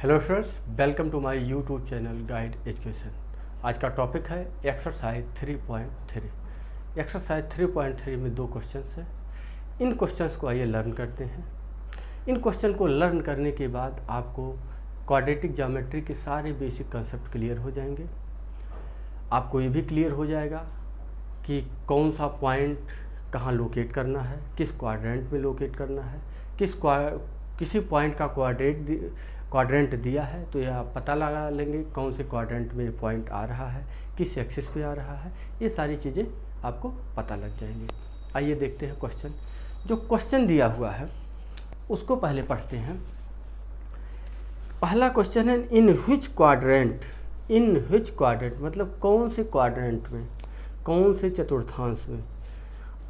Hello friends, welcome to my YouTube channel guide education. आज का topic है exercise 3.3। Exercise 3.3 में दो क्वेश्चंस हैं। इन क्वेश्चंस को आइए लर्न करते हैं। इन क्वेश्चन को लर्न करने के बाद आपको क्वाड्रेटिक ज्योमेट्री के सारे बेसिक कंसेप्ट क्लियर हो जाएंगे। आपको ये भी क्लियर हो जाएगा कि कौन सा पॉइंट कहाँ लोकेट करना है, किस क्वाड्रेंट में लोकेट करना है, किसी पॉइंट का क्वाड्रेंट दिया है तो यह आप पता लगा लेंगे कौन से क्वाड्रेंट में पॉइंट आ रहा है, किस एक्सिस पे आ रहा है। ये सारी चीज़ें आपको पता लग जाएंगी। आइए देखते हैं क्वेश्चन। जो क्वेश्चन दिया हुआ है उसको पहले पढ़ते हैं। पहला क्वेश्चन है इन व्हिच क्वाड्रेंट मतलब कौन से क्वाड्रेंट में, कौन से चतुर्थांश में,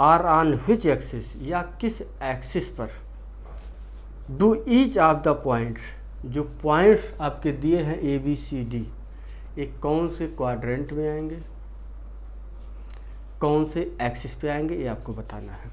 आर ऑन व्हिच एक्सिस या किस एक्सिस पर, do each of the points, जो पॉइंट्स आपके दिए हैं ए बी सी डी, ये कौन से क्वाड्रेंट में आएंगे, कौन से एक्सिस पे आएंगे, ये आपको बताना है।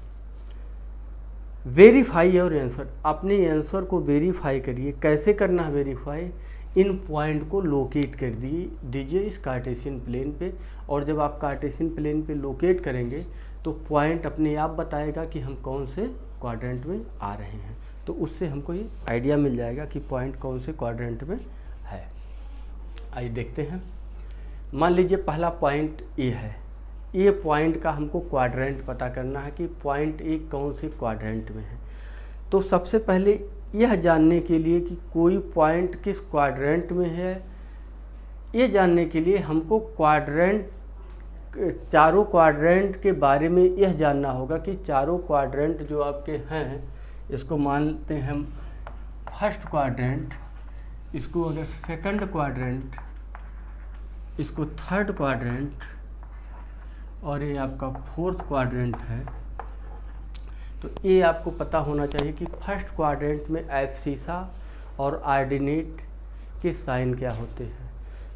वेरीफाई योर आंसर, अपने आंसर को वेरीफाई करिए। कैसे करना है वेरीफाई? इन पॉइंट को लोकेट कर दीजिए इस कार्टेशियन प्लेन पे, और जब आप कार्टेशियन प्लेन पे लोकेट करेंगे तो पॉइंट अपने आप बताएगा कि हम कौन से क्वाड्रेंट में आ रहे हैं। तो उससे हमको ये आइडिया मिल जाएगा कि पॉइंट कौन से क्वाड्रेंट में है। आइए देखते हैं। मान लीजिए पहला पॉइंट ए है। ये पॉइंट का हमको क्वाड्रेंट पता करना है कि पॉइंट ए कौन से क्वाड्रेंट में है। तो सबसे पहले यह जानने के लिए कि कोई पॉइंट किस क्वाड्रेंट में है, ये जानने के लिए हमको चारों क्वाड्रेंट के बारे में यह जानना होगा कि चारों क्वाड्रेंट जो आपके हैं, इसको मानते हैं हम फर्स्ट क्वाड्रेंट, इसको अगर सेकंड क्वाड्रेंट, इसको थर्ड क्वाड्रेंट, और ये आपका फोर्थ क्वाड्रेंट है। तो ये आपको पता होना चाहिए कि फर्स्ट क्वाड्रेंट में एब्सिसा और ऑर्डिनेट के साइन क्या होते हैं,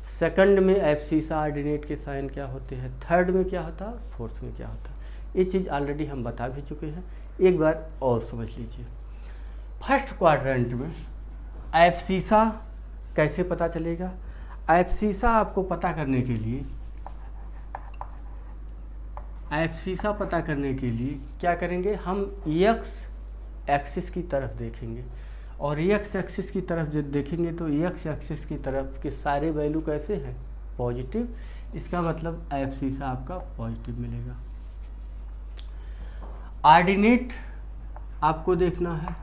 सेकंड में एब्सिसा ऑर्डिनेट के साइन क्या होते हैं, थर्ड में क्या होता है, फोर्थ में क्या होता है। ये चीज़ ऑलरेडी हम बता भी चुके हैं, एक बार और समझ लीजिए। फर्स्ट क्वाड्रेंट में एब्सिसा कैसे पता चलेगा? एब्सिसा आपको पता करने के लिए, एब्सिसा पता करने के लिए क्या करेंगे, हम एक्स एक्सिस की तरफ देखेंगे, और एक्स एक्सिस की तरफ जब देखेंगे तो एक्स एक्सिस की तरफ के सारे वैल्यू कैसे हैं, पॉजिटिव। इसका मतलब एब्सिसा आपका पॉजिटिव मिलेगा। ऑर्डिनेट आपको देखना है।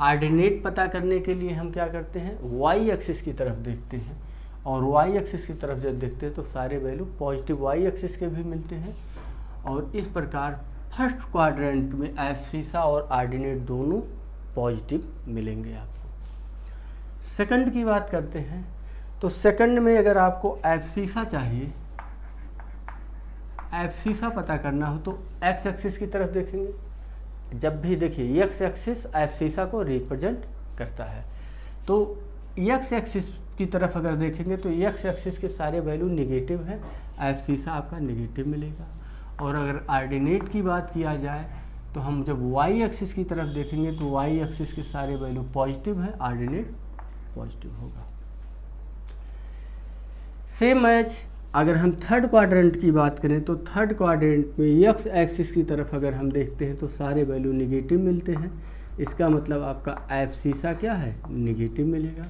ऑर्डिनेट पता करने के लिए हम क्या करते हैं, वाई एक्सिस की तरफ देखते हैं, और वाई एक्सिस की तरफ जब देखते हैं तो सारे वैल्यू पॉजिटिव वाई एक्सिस के भी मिलते हैं। और इस प्रकार फर्स्ट क्वाड्रेंट में एब्सिसा और ऑर्डिनेट दोनों पॉजिटिव मिलेंगे आपको। सेकंड की बात करते हैं। तो सेकंड में अगर आपको एब्सिसा चाहिए, एब्सिसा पता करना हो तो एक्स एक्सिस की तरफ देखेंगे। जब भी देखिए एक्स एक्सिस एब्सिसा को रिप्रेजेंट करता है, तो एक्स एक्सिस की तरफ अगर देखेंगे तो एक्स एक्सिस के सारे वैल्यू निगेटिव हैं, एब्सिसा आपका निगेटिव मिलेगा। और अगर ऑर्डिनेट की बात किया जाए तो हम जब वाई एक्सिस की तरफ देखेंगे तो वाई एक्सिस के सारे वैल्यू पॉजिटिव हैं, ऑर्डिनेट पॉजिटिव होगा। सेम एज अगर हम थर्ड क्वाड्रेंट की बात करें तो थर्ड क्वाड्रेंट में एक्स एक्सिस की तरफ अगर हम देखते हैं तो सारे वैल्यू निगेटिव मिलते हैं। इसका मतलब आपका एब्सिसा क्या है, निगेटिव मिलेगा।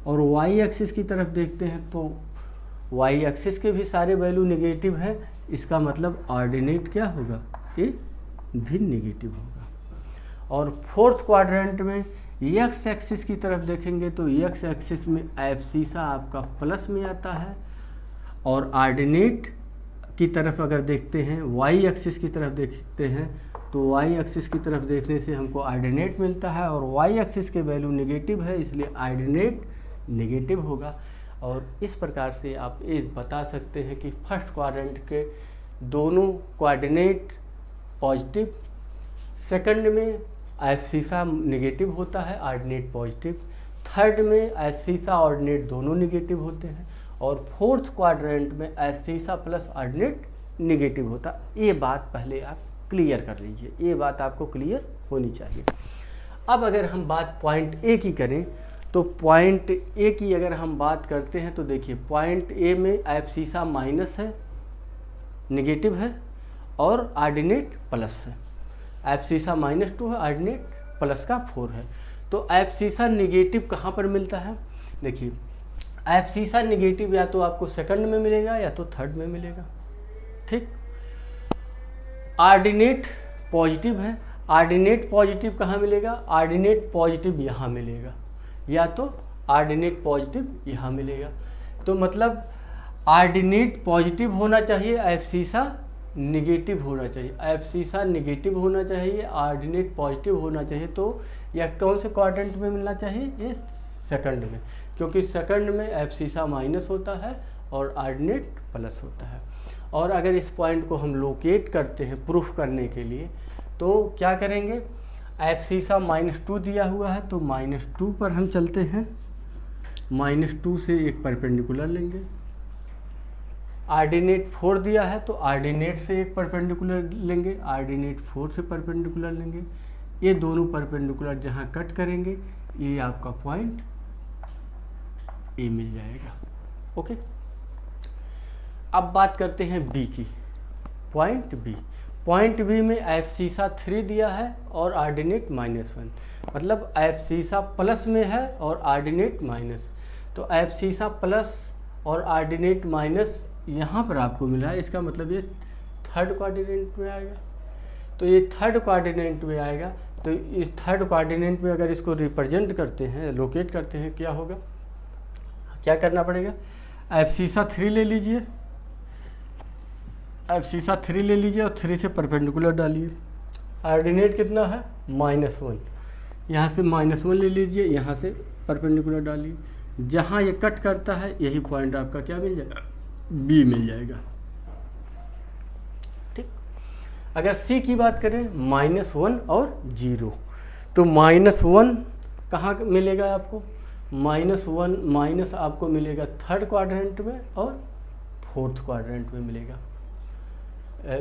और वाई एक्सिस की तरफ देखते हैं तो वाई एक्सिस के भी सारे वैल्यू निगेटिव हैं। इसका मतलब ऑर्डिनेट क्या होगा, ये भी निगेटिव होगा। और फोर्थ क्वाड्रेंट में एक्स एक्सिस की तरफ देखेंगे तो एक्स एक्सिस में एब्सिसा आपका प्लस में आता है, और ऑर्डिनेट की तरफ अगर देखते हैं, वाई एक्सिस की तरफ देखते हैं तो वाई एक्सिस की तरफ देखने से हमको ऑर्डिनेट मिलता है, और वाई एक्सिस के वैल्यू निगेटिव है, इसलिए ऑर्डिनेट निगेटिव होगा। और इस प्रकार से आप ये बता सकते हैं कि फर्स्ट क्वाड्रेंट के दोनों कोऑर्डिनेट पॉजिटिव, सेकंड में एब्सिसा निगेटिव होता है, ऑर्डिनेट पॉजिटिव, थर्ड में एब्सिसा ऑर्डिनेट दोनों निगेटिव होते हैं, और फोर्थ क्वाड्रेंट में एब्सिसा प्लस ऑर्डिनेट निगेटिव होता है। ये बात पहले आप क्लियर कर लीजिए, ये बात आपको क्लियर होनी चाहिए। अब अगर हम बात पॉइंट ए की करें तो पॉइंट ए की अगर हम बात करते हैं तो देखिए पॉइंट ए में एब्सिसा माइनस है, निगेटिव है, और ऑर्डिनेट प्लस है। एब्सिसा -2 है, ऑर्डिनेट प्लस का 4 है। तो एब्सिसा निगेटिव कहाँ पर मिलता है? देखिए एब्सिसा निगेटिव या तो आपको सेकंड में मिलेगा या तो थर्ड में मिलेगा, ठीक। ऑर्डिनेट पॉजिटिव है, ऑर्डिनेट पॉजिटिव कहाँ मिलेगा? ऑर्डिनेट पॉजिटिव यहाँ मिलेगा, या तो ऑर्डिनेट पॉजिटिव यहाँ मिलेगा। तो मतलब ऑर्डिनेट पॉजिटिव होना चाहिए, एब्सिसा निगेटिव होना चाहिए। एब्सिसा निगेटिव होना चाहिए, ऑर्डिनेट पॉजिटिव होना चाहिए। तो यह कौन से क्वाड्रेंट में मिलना चाहिए? ये सेकंड में, क्योंकि सेकंड में एब्सिसा माइनस होता है और ऑर्डिनेट प्लस होता है। और अगर इस पॉइंट को हम लोकेट करते हैं प्रूफ करने के लिए, तो क्या करेंगे? एब्सिसा -2 दिया हुआ है, तो -2 पर हम चलते हैं, -2 से एक परपेंडिकुलर लेंगे। ऑर्डिनेट 4 दिया है, तो ऑर्डिनेट से एक परपेंडिकुलर लेंगे, ऑर्डिनेट 4 से परपेंडिकुलर लेंगे। ये दोनों परपेंडिकुलर जहाँ कट करेंगे, ये आपका पॉइंट ए मिल जाएगा। ओके, अब बात करते हैं बी की। पॉइंट बी, पॉइंट बी में एब्सिसा 3 दिया है और ऑर्डिनेट -1, मतलब एब्सिसा प्लस में है और ऑर्डिनेट माइनस। तो एब्सिसा प्लस और ऑर्डिनेट माइनस यहाँ पर आपको मिला है, इसका मतलब ये थर्ड क्वाड्रेंट में आएगा। तो ये थर्ड क्वाड्रेंट में आएगा। तो इस थर्ड क्वाड्रेंट में अगर इसको रिप्रेजेंट करते हैं, लोकेट करते हैं, क्या होगा? क्या करना पड़ेगा? एब्सिसा 3 ले लीजिए, एब्सिसा 3 ले लीजिए और 3 से परपेंडिकुलर डालिए। ऑर्डिनेट कितना है? -1, यहाँ से -1 ले लीजिए, यहाँ से परपेंडिकुलर डालिए। जहाँ ये कट करता है यही पॉइंट आपका क्या मिल जाएगा? बी मिल जाएगा, ठीक। अगर सी की बात करें, -1 और 0, तो -1 कहाँ मिलेगा आपको? -1 माइनस आपको मिलेगा थर्ड क्वाड्रेंट में और फोर्थ क्वाड्रेंट में मिलेगा।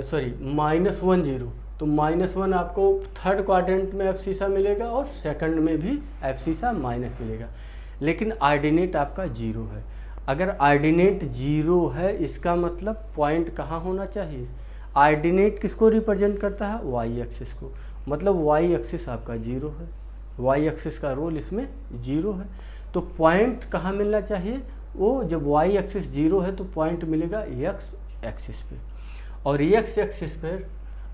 सॉरी, -1 0, तो -1 आपको थर्ड क्वाड्रेंट में एब्सिसा मिलेगा और सेकंड में भी एब्सिसा माइनस मिलेगा। लेकिन ऑर्डिनेट आपका 0 है। अगर ऑर्डिनेट 0 है, इसका मतलब पॉइंट कहाँ होना चाहिए? ऑर्डिनेट किसको रिप्रेजेंट करता है? वाई एक्सिस को, मतलब वाई एक्सिस आपका 0 है, वाई एक्सिस का रोल इसमें 0 है। तो पॉइंट कहाँ मिलना चाहिए? वो जब वाई एक्सिस 0 है तो पॉइंट मिलेगा एक्स एक्सिस पे, और एक्स एक्सिस पर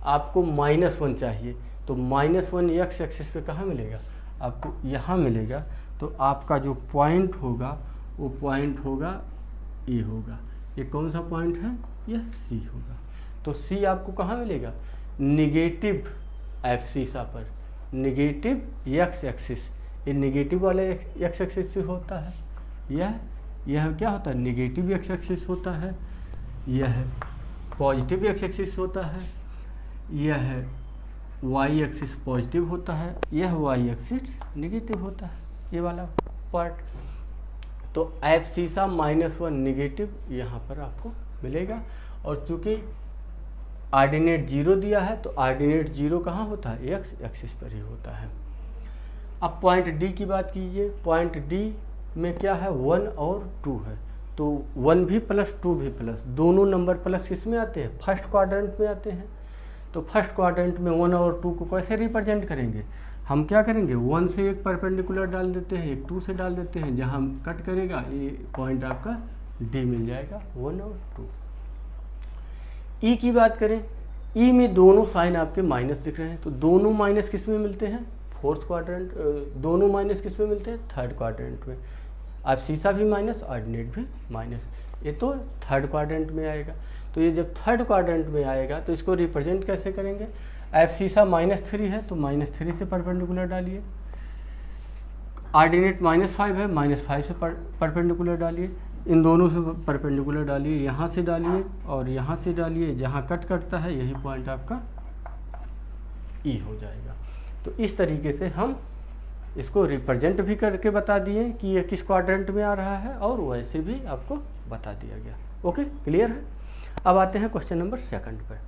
आपको -1 चाहिए। तो -1 एक्स एक्सिस पे कहाँ मिलेगा? आपको यहाँ मिलेगा। तो आपका जो पॉइंट होगा वो पॉइंट होगा ए होगा। ये कौन सा पॉइंट है? यह सी होगा। तो सी आपको कहाँ मिलेगा? निगेटिव एब्सिसा पर, निगेटिव एक्स एक्सिस। ये निगेटिव वाले एक्स एक्सिस से होता है, यह क्या होता है? निगेटिव एक्स एक्सिस होता है, यह पॉजिटिव एक्स एक्सिस होता है, यह वाई एक्सिस पॉजिटिव होता है, यह वाई एक्सिस निगेटिव होता है, ये वाला पार्ट। तो एब्सिसा -1 निगेटिव यहाँ पर आपको मिलेगा। और चूंकि ऑर्डिनेट 0 दिया है तो ऑर्डिनेट 0 कहाँ होता है? एक्स एक्सिस पर ही होता है। अब पॉइंट डी की बात कीजिए। पॉइंट डी में क्या है? 1 और 2 है। तो 1 भी प्लस 2 भी प्लस, दोनों नंबर प्लस किस में आते हैं? फर्स्ट क्वाड्रेंट में आते हैं। तो फर्स्ट क्वाड्रेंट में 1 और 2 को कैसे रिप्रेजेंट करेंगे? हम क्या करेंगे? 1 से एक परपेंडिकुलर डाल देते हैं, एक 2 से डाल देते हैं, जहाँ हम कट करेगा ये पॉइंट आपका डी मिल जाएगा, 1 और 2। ई की बात करें, ई में दोनों साइन आपके माइनस दिख रहे हैं। तो दोनों माइनस किस में मिलते हैं? Fourth quadrant. दोनों माइनस किस में मिलते हैं? थर्ड क्वाड्रेंट में। एब्सिसा भी माइनस, ऑर्डिनेट भी माइनस, ये तो थर्ड क्वाड्रेंट में आएगा। तो ये जब थर्ड क्वाड्रेंट में आएगा तो इसको रिप्रेजेंट कैसे करेंगे? एब्सिसा -3 है तो -3 से परपेंडिकुलर डालिए। ऑर्डिनेट -5 है, -5 से परपेंडिकुलर डालिए। इन दोनों से परपेंडिकुलर डालिए, यहाँ से डालिए और यहाँ से डालिए। जहाँ कट करता है यही पॉइंट आपका ई हो जाएगा। तो इस तरीके से हम इसको रिप्रेजेंट भी करके बता दिए कि ये किस क्वाड्रेंट में आ रहा है, और वैसे भी आपको बता दिया गया। ओके, क्लियर है। अब आते हैं क्वेश्चन नंबर 2 पर।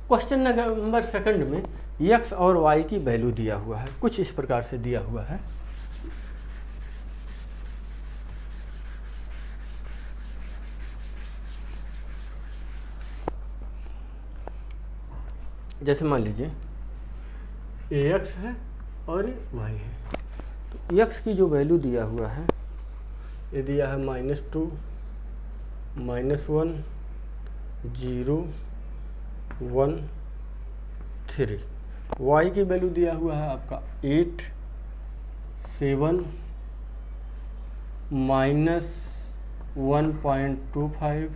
क्वेश्चन नंबर 2 में x और y की वैल्यू दिया हुआ है, कुछ इस प्रकार से दिया हुआ है। जैसे मान लीजिए ए एक्स है और ये वाई है, तो एक्स की जो वैल्यू दिया हुआ है ये दिया है -2, -1, 0, 1, 3। वाई की वैल्यू दिया हुआ है आपका 8, 7, -1.25,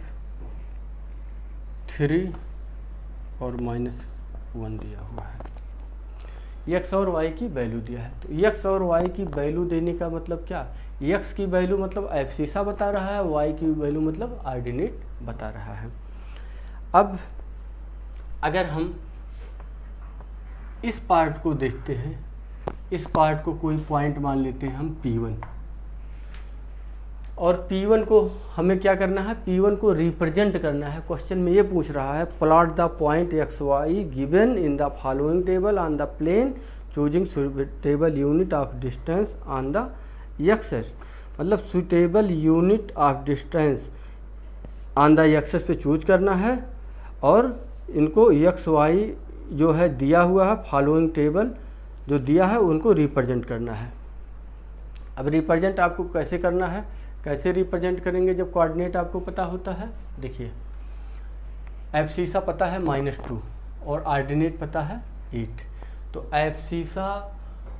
3 और -1 दिया हुआ है। एक्स और वाई की वैल्यू दिया है, तो एक्स और वाई की वैल्यू देने का मतलब क्या, एक्स की वैल्यू मतलब एब्सिसा बता रहा है, वाई की वैल्यू मतलब ऑर्डिनेट बता रहा है। अब अगर हम इस पार्ट को देखते हैं, इस पार्ट को कोई पॉइंट मान लेते हैं हम P1, और P1 को हमें क्या करना है, P1 को रिप्रेजेंट करना है। क्वेश्चन में ये पूछ रहा है plot the point X Y given in the following table on the plane choosing suitable unit of distance on the axes, मतलब suitable unit of distance on the axes पे चूज करना है, और इनको एक्स वाई जो है दिया हुआ है, फॉलोइंग टेबल जो दिया है उनको रिप्रेजेंट करना है। अब रिप्रेजेंट आपको कैसे करना है, कैसे रिप्रेजेंट करेंगे जब कोऑर्डिनेट आपको पता होता है। देखिए एब्सिसा पता है -2 और ऑर्डिनेट पता है 8, तो एब्सिसा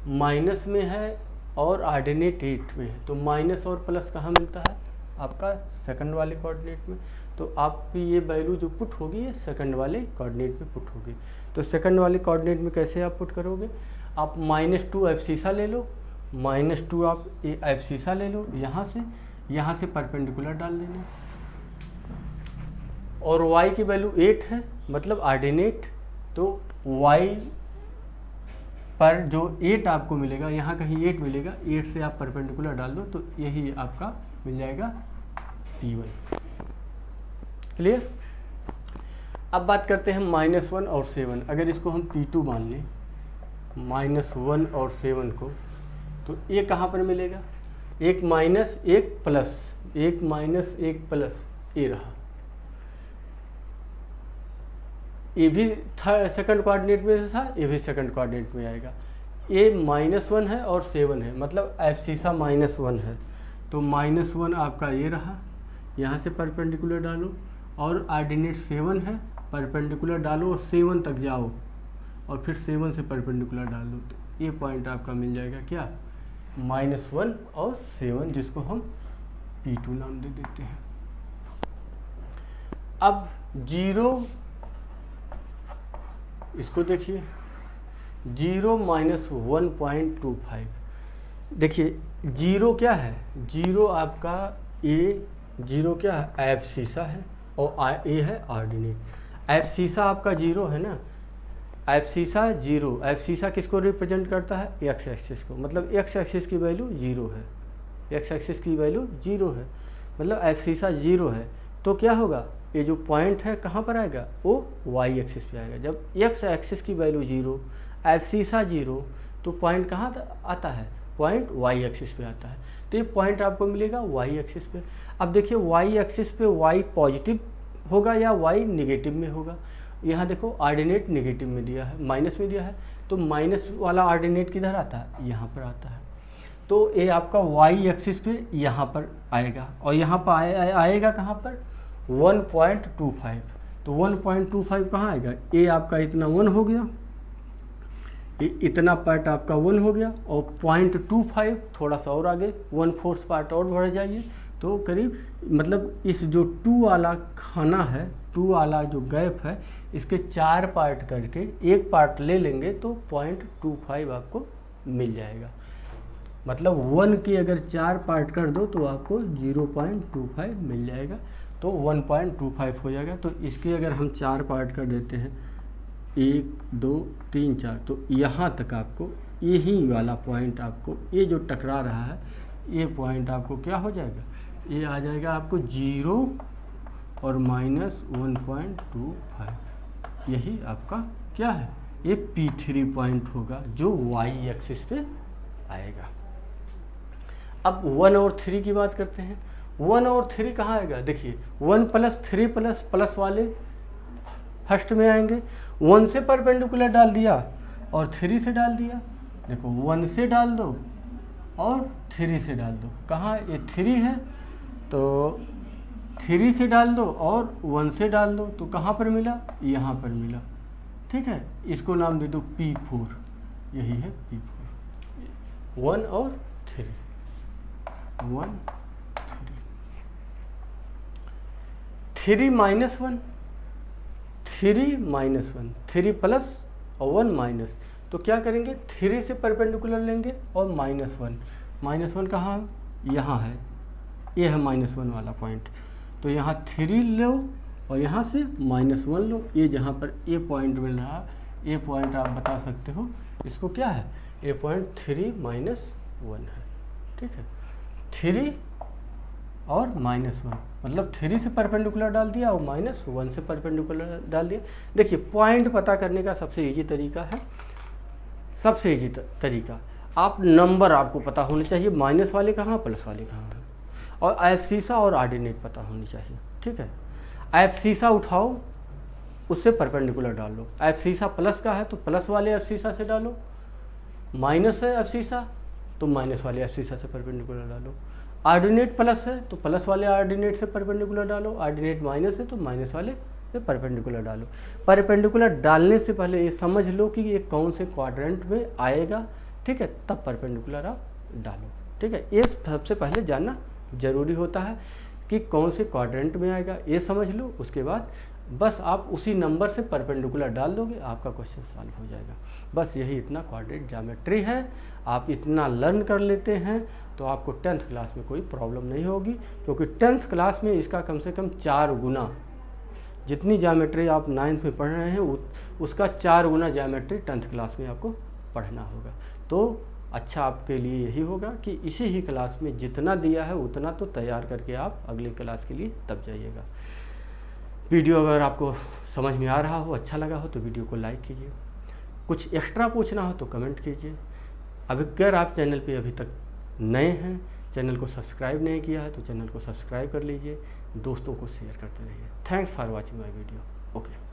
माइनस में है और ऑर्डिनेट 8 में है, तो माइनस और प्लस कहाँ मिलता है, आपका सेकंड वाले कोऑर्डिनेट में। तो आपकी ये वैल्यू जो पुट होगी ये सेकंड वाले कोऑर्डिनेट में पुट होगी। तो सेकंड वाले कोऑर्डिनेट में कैसे आप पुट करोगे, आप -2 एब्सिसा ले लो, -2 आप एब्सिसा ले लो, यहाँ से परपेंडिकुलर डाल देना, और y की वैल्यू 8 है मतलब ऑर्डिनेट, तो y पर जो 8 आपको मिलेगा, यहाँ कहीं 8 मिलेगा, 8 से आप परपेंडिकुलर डाल दो तो यही आपका मिल जाएगा P1। क्लियर। अब बात करते हैं -1 और 7। अगर इसको हम P2 मान लें, -1 और 7 को, तो ये कहाँ पर मिलेगा, एक माइनस एक प्लस, एक माइनस एक प्लस, ये रहा, ये भी था सेकंड कोऑर्डिनेट में था, ये भी सेकंड कोऑर्डिनेट में आएगा। ये -1 है और 7 है, मतलब एब्सिसा -1 है, तो -1 आपका ये रहा, यहाँ से परपेंडिकुलर डालो, और ऑर्डिनेट 7 है, परपेंडिकुलर डालो और 7 तक जाओ, और फिर 7 से परपेंडिकुलर डाल दो, तो ये पॉइंट आपका मिल जाएगा क्या, -1 और 7, जिसको हम P2 नाम दे देते हैं। अब 0, इसको देखिए 0 - 1.25, देखिए 0 क्या है, 0 आपका A0 क्या है, एब्सिसा है, और A है ऑर्डिनेट। एब्सिसा आपका 0 है ना, एब्सिसा 0, एब्सिसा किसको रिप्रेजेंट करता है, एक्स एक्सिस को, मतलब एक्स एक्सिस की वैल्यू 0 है, एक्स एक्सिस की वैल्यू 0 है, मतलब एब्सिसा 0 है, तो क्या होगा, ये जो पॉइंट है कहाँ पर आएगा, वो वाई एक्सिस पे आएगा। जब एक्स एक्सिस की वैल्यू 0, एब्सिसा 0, तो पॉइंट कहाँ आता है, पॉइंट वाई एक्सिस पे आता है, तो ये पॉइंट आपको मिलेगा वाई एक्सिस पे। अब देखिए वाई एक्सिस पे वाई पॉजिटिव होगा या वाई निगेटिव में होगा, यहाँ देखो ऑर्डिनेट निगेटिव में दिया है, माइनस में दिया है, तो माइनस वाला ऑर्डिनेट किधर आता है, यहाँ पर आता है, तो ये आपका वाई एक्सिस पे यहाँ पर आएगा, और यहाँ पर आएगा कहाँ पर 1.25, तो 1.25 कहाँ आएगा, ये आपका इतना 1 हो गया, इतना पार्ट आपका 1 हो गया, और 0.25 थोड़ा सा और आगे 1/4 पार्ट और बढ़ जाइए, तो करीब मतलब इस जो 2 वाला खाना है, 2 वाला जो गैप है, इसके 4 पार्ट करके एक पार्ट ले लेंगे तो 0.25 आपको मिल जाएगा। मतलब 1 की अगर 4 पार्ट कर दो तो आपको 0.25 मिल जाएगा, तो 1.25 हो जाएगा। तो इसके अगर हम 4 पार्ट कर देते हैं, 1 2 3 4, तो यहाँ तक आपको यही वाला पॉइंट, आपको ये जो टकरा रहा है ये पॉइंट आपको क्या हो जाएगा, ये आ जाएगा आपको 0 और -1.25, यही आपका क्या है, ये P3 पॉइंट होगा जो y एक्सिस पे आएगा। अब 1 और 3 की बात करते हैं। 1 और 3 कहाँ आएगा, देखिए 1 + 3 + वाले फर्स्ट में आएंगे, 1 से परपेंडिकुलर डाल दिया और 3 से डाल दिया। देखो 1 से डाल दो और 3 से डाल दो। कहाँ ये 3 है तो 3 से डाल दो और 1 से डाल दो, तो कहाँ पर मिला, यहाँ पर मिला। ठीक है, इसको नाम दे दो P4, यही है P4। 1 और 3, 1 3 माइनस 1, 3 माइनस 1, 3 प्लस और 1 माइनस, तो क्या करेंगे 3 से परपेंडिकुलर लेंगे और -1। -1 कहाँ, यहाँ है, ये है -1 वाला पॉइंट, तो यहाँ 3 लो और यहाँ से -1 लो। ये जहाँ पर ये पॉइंट मिल रहा है, ये पॉइंट आप बता सकते हो इसको क्या है, ये पॉइंट 3 माइनस 1 है। ठीक है, 3 और -1, मतलब 3 से परपेंडिकुलर डाल दिया और -1 से परपेंडिकुलर डाल दिया। देखिए पॉइंट पता करने का सबसे इजी तरीका है, सबसे इजी तरीका, आप नंबर आपको पता होने चाहिए, माइनस वाले कहाँ प्लस वाले कहाँ हैं, और एब्सिसा और ऑर्डिनेट पता होनी चाहिए। ठीक है, एब्सिसा उठाओ उससे परपेंडिकुलर डाल लो, एब्सिसा प्लस का है तो प्लस वाले एब्सिसा से डालो, माइनस है एब्सिसा तो माइनस वाले एब्सिसा से परपेंडिकुलर डालो, ऑर्डिनेट प्लस है तो प्लस वाले ऑर्डिनेट से परपेंडिकुलर डालो, ऑर्डिनेट माइनस है तो माइनस वाले से परपेंडिकुलर डालो। परपेंडिकुलर डालने से पहले ये समझ लो कि ये कौन से क्वाड्रेंट में आएगा। ठीक है, तब परपेंडिकुलर आप डालो। ठीक है, ये सबसे पहले जानना जरूरी होता है कि कौन से क्वाड्रेंट में आएगा, ये समझ लो। उसके बाद बस आप उसी नंबर से परपेंडिकुलर डाल दोगे, आपका क्वेश्चन सॉल्व हो जाएगा। बस यही इतना क्वाड्रेंट ज्योमेट्री है। आप इतना लर्न कर लेते हैं तो आपको 10th क्लास में कोई प्रॉब्लम नहीं होगी, क्योंकि 10th क्लास में इसका कम से कम 4 गुना, जितनी ज्योमेट्री आप 9th में पढ़ रहे हैं उसका 4 गुना ज्योमेट्री 10th क्लास में आपको पढ़ना होगा। तो अच्छा आपके लिए यही होगा कि इसी ही क्लास में जितना दिया है उतना तो तैयार करके आप अगली क्लास के लिए तब जाइएगा। वीडियो अगर आपको समझ में आ रहा हो, अच्छा लगा हो तो वीडियो को लाइक कीजिए, कुछ एक्स्ट्रा पूछना हो तो कमेंट कीजिए। अगर आप चैनल पे अभी तक नए हैं, चैनल को सब्सक्राइब नहीं किया है तो चैनल को सब्सक्राइब कर लीजिए, दोस्तों को शेयर करते रहिए। Thanks for watching my video. Okay.